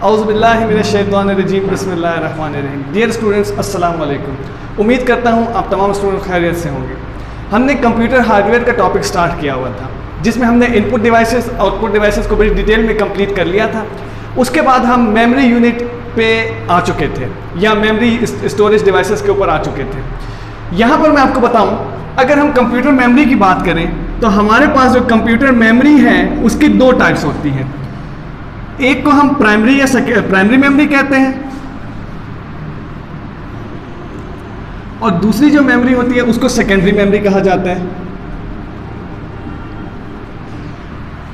औज़ुबिल्लाहिमिनश्शैतानिर्रजीम बिस्मिल्लाहिर्रहमानिर्रहीम। Dear students, अस्सलाम वालेकुम। उम्मीद करता हूँ आप तमाम स्टूडेंट खैरियत से होंगे। हमने कंप्यूटर हार्डवेयर का टॉपिक स्टार्ट किया हुआ था, जिसमें हमने इनपुट डिवाइसेस आउटपुट डिवाइसेस को बड़ी डिटेल में कंप्लीट कर लिया था। उसके बाद हम मेमोरी यूनिट पे आ चुके थे या मेमोरी स्टोरेज डिवाइसेस के ऊपर आ चुके थे। यहाँ पर मैं आपको बताऊँ, अगर हम कंप्यूटर मेमोरी की बात करें तो हमारे पास जो कंप्यूटर मेमोरी है उसकी दो टाइप्स होती हैं। एक को हम प्राइमरी या प्राइमरी मेमोरी कहते हैं, और दूसरी जो मेमोरी होती है उसको सेकेंडरी मेमोरी कहा जाता है।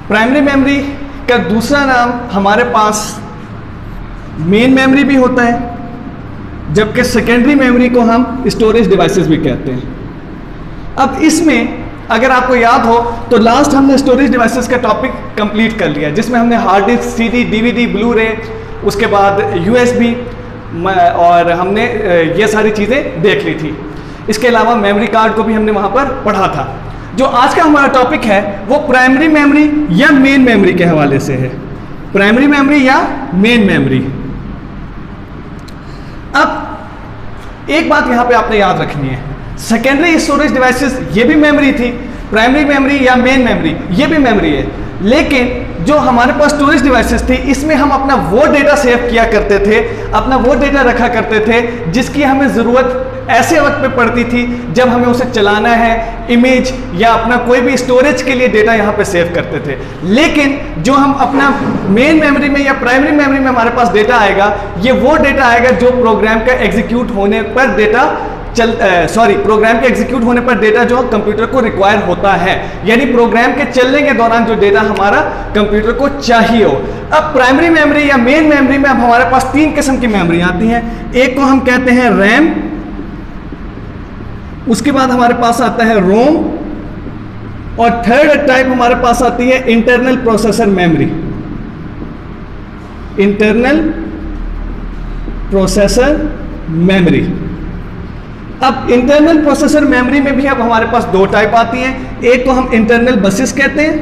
प्राइमरी मेमोरी का दूसरा नाम हमारे पास मेन मेमोरी भी होता है, जबकि सेकेंडरी मेमोरी को हम स्टोरेज डिवाइसेस भी कहते हैं। अब इसमें अगर आपको याद हो तो लास्ट हमने स्टोरेज डिवाइसेस का टॉपिक कंप्लीट कर लिया, जिसमें हमने hard disk, CD, DVD, blue रे, उसके बाद यूएसबी और हमने ये सारी चीज़ें देख ली थी। इसके अलावा मेमोरी कार्ड को भी हमने वहाँ पर पढ़ा था। जो आज का हमारा टॉपिक है वो प्राइमरी मेमोरी या मेन मेमोरी के हवाले से है। प्राइमरी मेमोरी या मेन मेमोरी। अब एक बात यहाँ पे आपने याद रखनी है, सेकेंडरी स्टोरेज डिवाइसेस ये भी मेमोरी थी, प्राइमरी मेमोरी या मेन मेमोरी ये भी मेमोरी है, लेकिन जो हमारे पास स्टोरेज डिवाइसेस थी इसमें हम अपना वो डेटा सेव किया करते थे, अपना वो डेटा रखा करते थे जिसकी हमें ज़रूरत ऐसे वक्त पे पड़ती थी जब हमें उसे चलाना है, इमेज या अपना कोई भी स्टोरेज के लिए डेटा यहाँ पे सेव करते थे। लेकिन जो हम अपना मेन मेमोरी में या प्राइमरी मेमोरी में हमारे पास डेटा आएगा, ये वो डेटा आएगा जो प्रोग्राम का एग्जीक्यूट होने पर डेटा प्रोग्राम के एग्जीक्यूट होने पर डेटा जो कंप्यूटर को रिक्वायर होता है, यानी प्रोग्राम के चलने के दौरान जो डेटा हमारा कंप्यूटर को चाहिए हो। अब प्राइमरी मेमोरी या मेन मेमोरी में अब हमारे पास तीन किस्म की मेमोरी आती हैं। एक को हम कहते हैं रैम, उसके बाद हमारे पास आता है रोम, और थर्ड टाइप हमारे पास आती है internal processor memory. Internal processor memory. अब इंटरनल प्रोसेसर मेमोरी में भी अब हमारे पास दो टाइप आती हैं। एक को हम इंटरनल बसेस कहते हैं,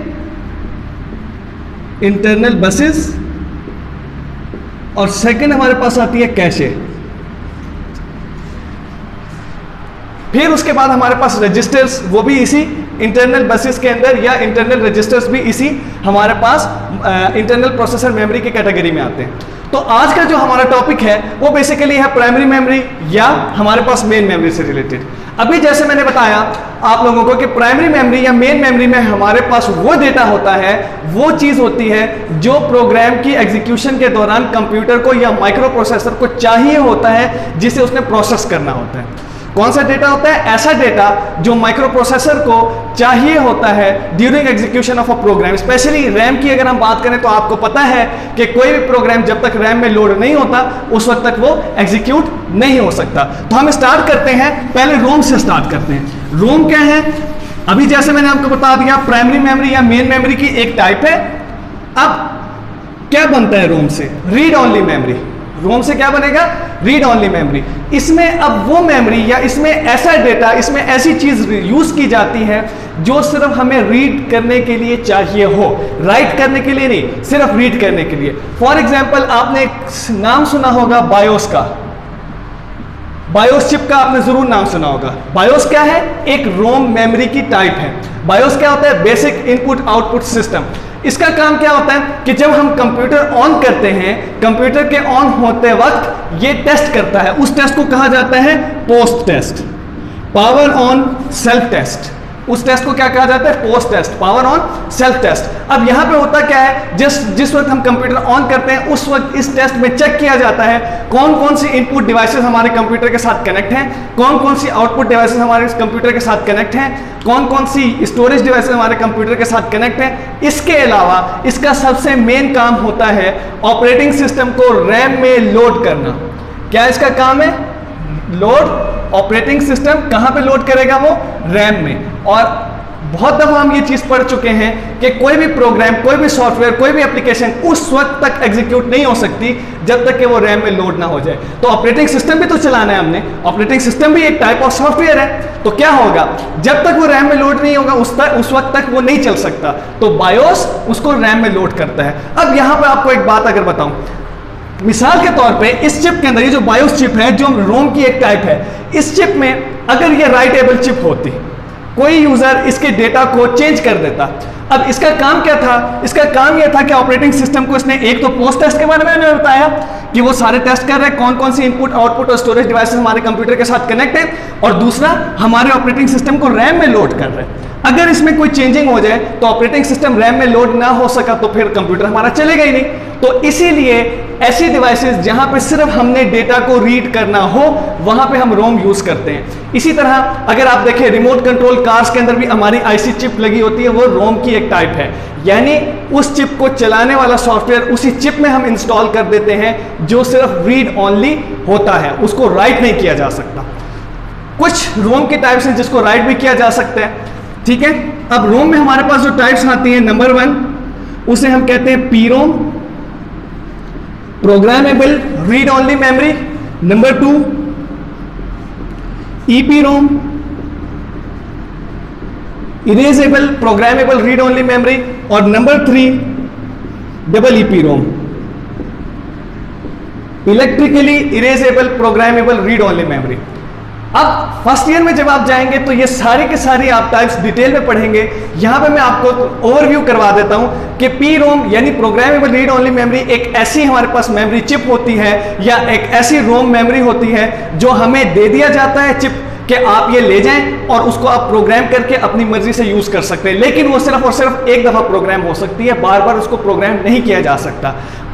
इंटरनल बसेस, और सेकंड हमारे पास आती है कैशे। फिर उसके बाद हमारे पास रजिस्टर्स, वो भी इसी इंटरनल बसेस के अंदर, या इंटरनल रजिस्टर्स भी इसी हमारे पास इंटरनल प्रोसेसर मेमोरी की कैटेगरी में आते हैं। तो आज का जो हमारा टॉपिक है वो बेसिकली है प्राइमरी मेमोरी या हमारे पास मेन मेमोरी से रिलेटेड। अभी जैसे मैंने बताया आप लोगों को कि प्राइमरी मेमोरी या मेन मेमोरी में हमारे पास वो डेटा होता है, वो चीज़ होती है जो प्रोग्राम की एग्जीक्यूशन के दौरान कंप्यूटर को या माइक्रो प्रोसेसर को चाहिए होता है, जिसे उसने प्रोसेस करना होता है। कौन सा डेटा होता है? ऐसा डेटा जो माइक्रो प्रोसेसर को चाहिए होता है during execution of a program. Specially RAM की अगर हम बात करें तो आपको पता है कि कोई भी प्रोग्राम जब तक रैम में लोड नहीं होता उस वक्त तक वो एग्जीक्यूट नहीं हो सकता। तो हम स्टार्ट करते हैं, पहले रोम से स्टार्ट करते हैं। रोम क्या है? अभी जैसे मैंने आपको बता दिया प्राइमरी मेमोरी या मेन मेमोरी की एक टाइप है। अब क्या बनता है रोम से? Read only memory. रोम से क्या बनेगा? Read only memory. इसमें अब वो मेमोरी या इसमें ऐसा डेटा, इसमें ऐसी चीज यूज की जाती है जो सिर्फ हमें रीड करने के लिए चाहिए हो, राइट करने के लिए नहीं, सिर्फ रीड करने के लिए। फॉर एग्जाम्पल आपने एक नाम सुना होगा बायोस का, बायोस चिप का आपने जरूर नाम सुना होगा। बायोस क्या है? एक रोम मेमोरी की टाइप है। बायोस क्या होता है? Basic input output system. इसका काम क्या होता है कि जब हम कंप्यूटर ऑन करते हैं, कंप्यूटर के ऑन होते वक्त ये टेस्ट करता है, उस टेस्ट को कहा जाता है post test, power on self test. उस टेस्ट को क्या कहा जाता है? Post test, power on self test. अब यहां पे होता क्या है, जिस वक्त हम कंप्यूटर ऑन करते हैं उस वक्त इस टेस्ट में चेक किया जाता है कौन कौन सी इनपुट डिवाइसेस हमारे कंप्यूटर के साथ कनेक्ट हैं, कौन कौन सी आउटपुट डिवाइसेस हमारे कंप्यूटर के साथ कनेक्ट हैं, कौन कौन सी स्टोरेज डिवाइसेस हमारे कंप्यूटर के साथ कनेक्ट हैं। इसके अलावा इसका सबसे मेन काम होता है ऑपरेटिंग सिस्टम को रैम में लोड करना। क्या इसका काम है? लोड। ऑपरेटिंग सिस्टम कहां पे लोड करेगा? वो रैम में। और बहुत दफा हम ये चीज पढ़ चुके हैं कि कोई भी प्रोग्राम, कोई भी सॉफ्टवेयर, कोई भी एप्लीकेशन उस वक्त तक एग्जीक्यूट नहीं हो सकती जब तक कि वो रैम में लोड ना हो जाए। तो ऑपरेटिंग सिस्टम भी तो चलाना है हमने, ऑपरेटिंग सिस्टम भी एक टाइप ऑफ सॉफ्टवेयर है। तो क्या होगा, जब तक वो रैम में लोड नहीं होगा उस वक्त तक वो नहीं चल सकता। तो बायोस उसको रैम में लोड करता है। अब यहां पर आपको एक बात अगर बताऊं, मिसाल के तौर पे इस चिप के अंदर, ये जो बायोस चिप है जो रोम की एक टाइप है, इस चिप में अगर ये राइटेबल चिप होती, कोई यूजर इसके डेटा को चेंज कर देता। अब इसका काम क्या था? इसका काम यह था कि ऑपरेटिंग सिस्टम को इसने एक तो पोस्ट टेस्ट के बारे में बताया कि वो सारे टेस्ट कर रहे हैं कौन कौन सी इनपुट आउटपुट और स्टोरेज डिवाइसेस हमारे कंप्यूटर के साथ कनेक्ट है, और दूसरा हमारे ऑपरेटिंग सिस्टम को रैम में लोड कर रहे हैं। अगर इसमें कोई चेंजिंग हो जाए तो ऑपरेटिंग सिस्टम रैम में लोड ना हो सका तो फिर कंप्यूटर हमारा चलेगा ही नहीं। तो इसीलिए ऐसी डिवाइसेस जहां पे सिर्फ हमने डेटा को रीड करना हो वहां पे हम रोम यूज करते हैं। इसी तरह अगर आप देखें रिमोट कंट्रोल कार्स के अंदर भी हमारी आईसी चिप लगी होती है, वो रोम की एक टाइप है, यानी उस चिप को चलाने वाला सॉफ्टवेयर उसी चिप में हम इंस्टॉल कर देते हैं जो सिर्फ रीड ओनली होता है, उसको राइट नहीं किया जा सकता। कुछ रोम की टाइप्स हैं जिसको राइट भी किया जा सकता है, ठीक है। अब रोम में हमारे पास जो टाइप्स आती हैं, नंबर 1 उसे हम कहते हैं P ROM, programmable read only memory. Number 2 EP ROM, erasable programmable read only memory. और number 3 double EP ROM, electrically erasable programmable read only memory. अब फर्स्ट ईयर में जब आप जाएंगे तो ये सारी के सारी आप टाइप्स डिटेल में पढ़ेंगे। यहां पे मैं आपको ओवरव्यू करवा देता हूं कि पी रोम यानी प्रोग्रामेबल रीड ओनली मेमोरी एक ऐसी हमारे पास मेमोरी चिप होती है या एक ऐसी रोम मेमोरी होती है जो हमें दे दिया जाता है चिप कि आप ये ले जाएं और उसको आप प्रोग्राम करके अपनी मर्जी से यूज कर सकते हैं, लेकिन वो सिर्फ और सिर्फ एक दफा प्रोग्राम हो सकती है, बार बार उसको प्रोग्राम नहीं किया जा सकता।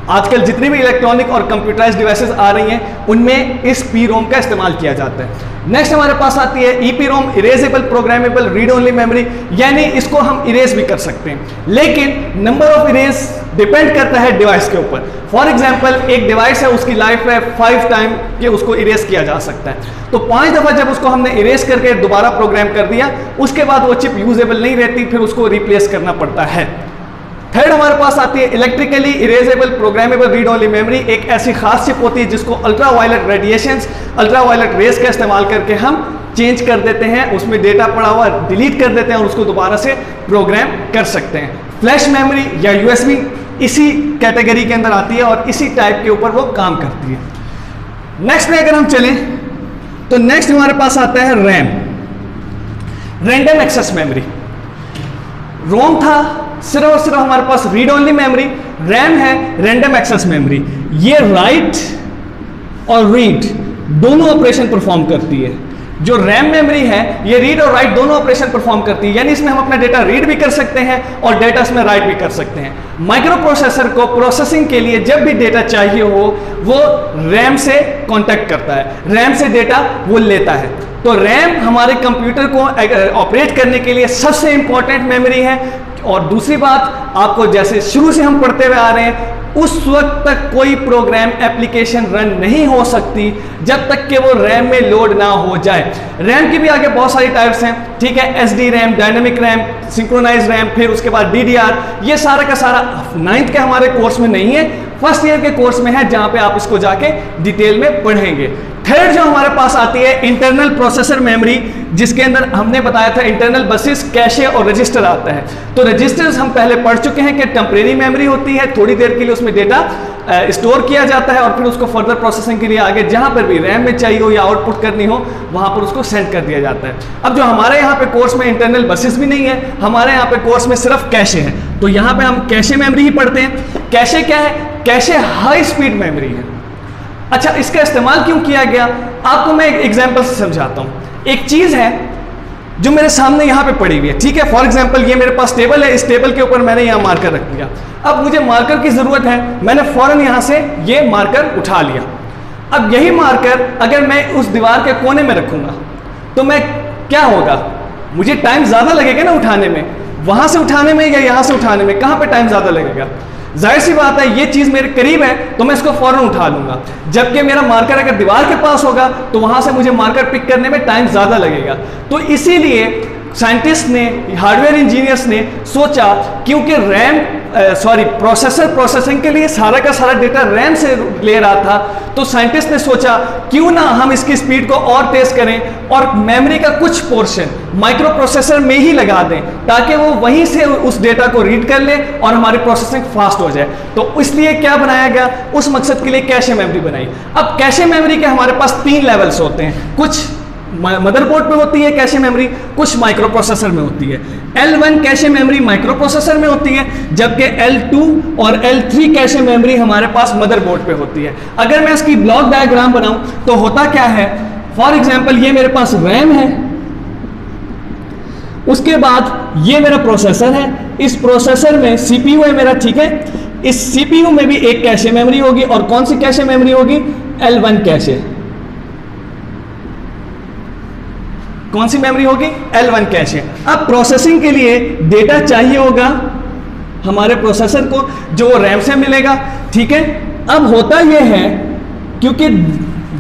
आजकल जितनी भी इलेक्ट्रॉनिक और कंप्यूटराइज्ड डिवाइसेस आ रही हैं उनमें इस पी रोम का इस्तेमाल किया जाता है। नेक्स्ट हमारे पास आती है EP ROM, erasable programmable read only memory, यानी इसको हम इरेज भी कर सकते हैं, लेकिन नंबर ऑफ इरेज डिपेंड करता है डिवाइस के ऊपर। फॉर एग्जांपल एक डिवाइस है, उसकी लाइफ है 5 टाइम कि उसको इरेज किया जा सकता है, तो 5 दफा जब उसको हमने इरेज करके दोबारा प्रोग्राम कर दिया उसके बाद वो चिप यूजेबल नहीं रहती, फिर उसको रिप्लेस करना पड़ता है। थर्ड हमारे पास आती है electrically erasable programmable read only memory, एक ऐसी खास चिप होती है जिसको ultraviolet radiations, ultraviolet rays का इस्तेमाल करके हम चेंज कर देते हैं, उसमें डेटा पड़ा हुआ डिलीट कर देते हैं और उसको दोबारा से प्रोग्राम कर सकते हैं। फ्लैश मेमोरी या यूएसबी इसी कैटेगरी के अंदर आती है और इसी टाइप के ऊपर वो काम करती है। नेक्स्ट में अगर हम चलें तो नेक्स्ट हमारे पास आता है रैम, रैंडम एक्सेस मेमोरी। रोम था सिर्फ और सिर्फ हमारे पास रीड ओनली मेमोरी, रैम है रैंडम एक्सेस मेमोरी। ये राइट और रीड दोनों ऑपरेशन परफॉर्म करती है। जो रैम मेमोरी है ये रीड और राइट दोनों ऑपरेशन परफॉर्म करती है, यानी इसमें हम अपना डेटा रीड भी कर सकते हैं और डेटा इसमें राइट भी कर सकते हैं। माइक्रो प्रोसेसर को प्रोसेसिंग के लिए जब भी डेटा चाहिए हो वो रैम से कांटेक्ट करता है, रैम से डेटा वो लेता है। तो रैम हमारे कंप्यूटर को ऑपरेट करने के लिए सबसे इंपॉर्टेंट मेमोरी है। और दूसरी बात, आपको जैसे शुरू से हम पढ़ते हुए आ रहे हैं उस वक्त तक कोई प्रोग्राम एप्लीकेशन रन नहीं हो सकती जब तक कि वो रैम में लोड ना हो जाए। रैम की भी आगे बहुत सारी टाइप्स हैं, ठीक है, SD RAM, dynamic RAM, synchronize RAM, फिर उसके बाद डीडीआर। ये सारा का सारा 9th के हमारे कोर्स में नहीं है, फर्स्ट ईयर के कोर्स में है जहां पे आप इसको जाके डिटेल में पढ़ेंगे। थर्ड जो हमारे पास आती है इंटरनल प्रोसेसर मेमोरी, जिसके अंदर हमने बताया था इंटरनल बसेस, कैशे और रजिस्टर आता है। तो रजिस्टर्स हम पहले पढ़ चुके हैं कि टेम्परेरी मेमोरी होती है, थोड़ी देर के लिए उसमें डेटा स्टोर किया जाता है और फिर उसको फर्दर प्रोसेसिंग के लिए आगे जहां पर भी रैम में चाहिए हो या आउटपुट करनी हो वहां पर उसको सेंड कर दिया जाता है। अब जो हमारे यहाँ पे कोर्स में इंटरनल बसेस भी नहीं है, हमारे यहाँ पे कोर्स में सिर्फ कैशे है, तो यहाँ पे हम कैशे मेमोरी ही पढ़ते हैं। कैशे क्या है? कैशे हाई स्पीड मेमोरी है। अच्छा, इसका इस्तेमाल क्यों किया गया आपको मैं एक एग्जांपल से समझाता हूं। एक चीज है जो मेरे सामने यहां पे पड़ी हुई है, ठीक है, फॉर एग्जांपल ये मेरे पास टेबल है, इस टेबल के ऊपर मैंने यहां मार्कर रख दिया। अब मुझे मार्कर की जरूरत है, मैंने फौरन यहां से ये मार्कर उठा लिया। अब यही मार्कर अगर मैं उस दीवार के कोने में रखूंगा तो मैं क्या होगा, मुझे टाइम ज्यादा लगेगा ना उठाने में, वहां से उठाने में या यहां से उठाने में, कहां पे टाइम ज्यादा लगेगा? जाहिर सी बात है ये चीज मेरे करीब है तो मैं इसको फौरन उठा लूंगा, जबकि मेरा मार्कर अगर दीवार के पास होगा तो वहां से मुझे मार्कर पिक करने में टाइम ज्यादा लगेगा। तो इसीलिए साइंटिस्ट ने, हार्डवेयर इंजीनियर्स ने सोचा क्योंकि रैम प्रोसेसर प्रोसेसिंग के लिए सारा का सारा डेटा रैम से ले रहा था, तो साइंटिस्ट ने सोचा क्यों ना हम इसकी स्पीड को और तेज करें और मेमोरी का कुछ पोर्शन माइक्रो प्रोसेसर में ही लगा दें, ताकि वो वहीं से उस डेटा को रीड कर ले और हमारी प्रोसेसिंग फास्ट हो जाए। तो इसलिए क्या बनाया गया, उस मकसद के लिए कैशे मेमोरी बनाई। अब कैशे मेमोरी के हमारे पास 3 लेवल्स होते हैं, कुछ मदरबोर्ड पे होती है कैशे मेमोरी, कुछ माइक्रो प्रोसेसर में होती है। L1 cache memory micro processor में होती है, जबकि L2 और L3 कैशे मेमोरी हमारे पास मदरबोर्ड पे होती है। अगर मैं इसकी ब्लॉक डायग्राम बनाऊं तो होता क्या है, फॉर एग्जांपल ये मेरे पास रैम है, उसके बाद ये मेरा प्रोसेसर है, इस प्रोसेसर में CPU है मेरा, ठीक है। इस CPU में भी एक कैशे मेमोरी होगी, और कौन सी कैशे मेमोरी होगी, L1 कैशे। कौन सी मेमोरी होगी, L1 कैशे। अब प्रोसेसिंग के लिए डेटा चाहिए होगा हमारे प्रोसेसर को, जो रैम से मिलेगा, ठीक है। अब होता यह है, क्योंकि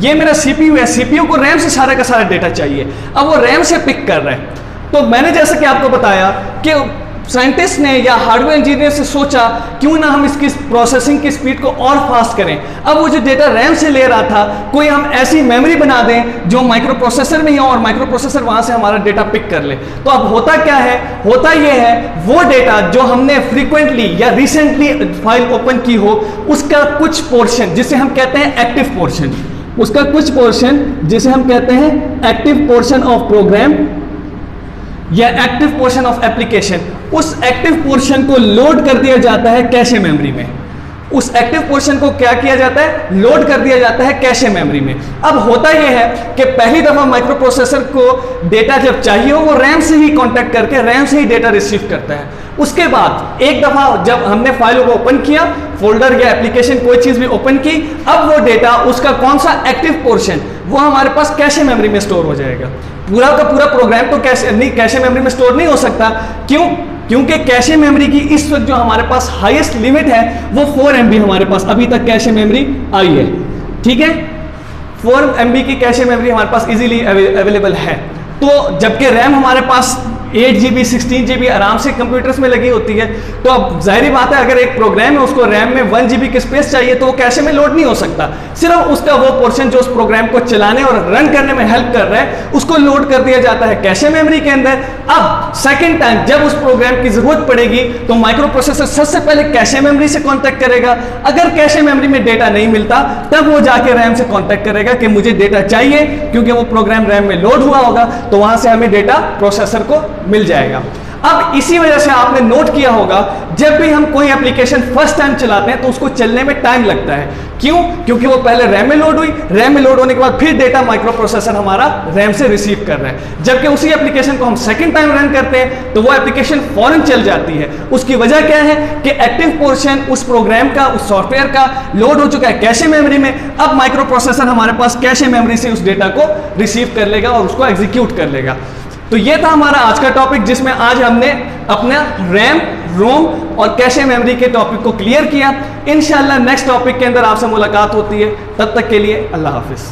ये मेरा CPU है, CPU को रैम से सारा का सारा डेटा चाहिए, अब वो रैम से पिक कर रहा है। तो मैंने जैसे कि आपको बताया कि साइंटिस्ट ने या हार्डवेयर इंजीनियर से सोचा क्यों ना हम इसकी प्रोसेसिंग की स्पीड को और फास्ट करें। अब वो जो डेटा रैम से ले रहा था, कोई हम ऐसी मेमोरी बना दें जो माइक्रो प्रोसेसर में ही हो और माइक्रो प्रोसेसर वहां से हमारा डेटा पिक कर ले। तो अब होता क्या है, होता ये है वो डेटा जो हमने फ्रीक्वेंटली या रिसेंटली फाइल ओपन की हो, उसका कुछ पोर्शन जिसे हम कहते हैं एक्टिव पोर्शन, उसका कुछ पोर्शन जिसे हम कहते हैं एक्टिव पोर्शन ऑफ प्रोग्राम या एक्टिव पोर्शन ऑफ एप्लीकेशन, उस एक्टिव पोर्शन को लोड कर दिया जाता है कैशे मेमोरी में। उस एक्टिव पोर्शन को क्या किया जाता है, लोड कर दिया जाता है कैशे मेमोरी में। अब होता यह है कि पहली दफा माइक्रो प्रोसेसर को डेटा जब चाहिए हो, वो रैम से ही कांटेक्ट करके रैम से ही डेटा रिसीव करता है। उसके बाद एक दफा जब हमने फाइल को ओपन किया, फोल्डर या एप्लीकेशन कोई चीज भी ओपन की, अब वो डेटा, उसका कौन सा एक्टिव पोर्शन, वो हमारे पास कैशे मेमोरी में स्टोर हो जाएगा। पूरा का पूरा प्रोग्राम तो कैशे मेमोरी में स्टोर नहीं हो सकता। क्यों? क्योंकि कैशे मेमोरी की इस वक्त जो हमारे पास हाईएस्ट लिमिट है वो 4 MB हमारे पास अभी तक कैशे मेमोरी आई है, ठीक है। 4 MB की कैशे मेमोरी हमारे पास इजीली अवेलेबल है। तो जबकि रैम हमारे पास 8 GB 16 GB आराम से कंप्यूटर्स में लगी होती है। तो अब जाहिर बात है, अगर एक प्रोग्राम है उसको रैम में 1 GB की स्पेस चाहिए, तो वो कैशे में लोड नहीं हो सकता। सिर्फ उसका वो पोर्शन जो उस प्रोग्राम को चलाने और रन करने में हेल्प कर रहा है, उसको लोड कर दिया जाता है कैशे मेमोरी के अंदर। अब सेकंड टाइम जब उस प्रोग्राम की जरूरत पड़ेगी, तो माइक्रो प्रोसेसर सबसे पहले कैशे मेमोरी से कांटेक्ट करेगा। अगर कैशे मेमोरी में डेटा नहीं मिलता, तब वो जाके रैम से कांटेक्ट करेगा कि मुझे डेटा चाहिए, क्योंकि वो प्रोग्राम रैम में लोड हुआ होगा, तो वहां से हमें डेटा प्रोसेसर को मिल जाएगा। अब इसी वजह से आपने नोट किया होगा, जब भी हम कोई एप्लीकेशन फर्स्ट टाइम चलाते हैं तो उसको चलने में टाइम लगता है। क्यों? क्योंकि वो पहले रैम में लोड हुई, रैम में लोड होने के बाद फिर डेटा माइक्रो प्रोसेसर हमारा रैम से रिसीव कर रहा है। जबकि उसी एप्लीकेशन को हम सेकंड टाइम रन करते हैं तो वो एप्लीकेशन फौरन चल जाती है। उसकी वजह क्या है कि एक्टिव पोर्शन उस प्रोग्राम का, उस सॉफ्टवेयर का लोड हो चुका है कैशे मेमोरी में। अब माइक्रो प्रोसेसर हमारे पास कैशे मेमोरी से उस डेटा को रिसीव कर लेगा और उसको एग्जीक्यूट कर लेगा। तो ये था हमारा आज का टॉपिक, जिसमें आज हमने अपना रैम, रोम और कैशे मेमोरी के टॉपिक को क्लियर किया। इंशाल्लाह नेक्स्ट टॉपिक के अंदर आपसे मुलाकात होती है। तब तक के लिए अल्लाह हाफिज।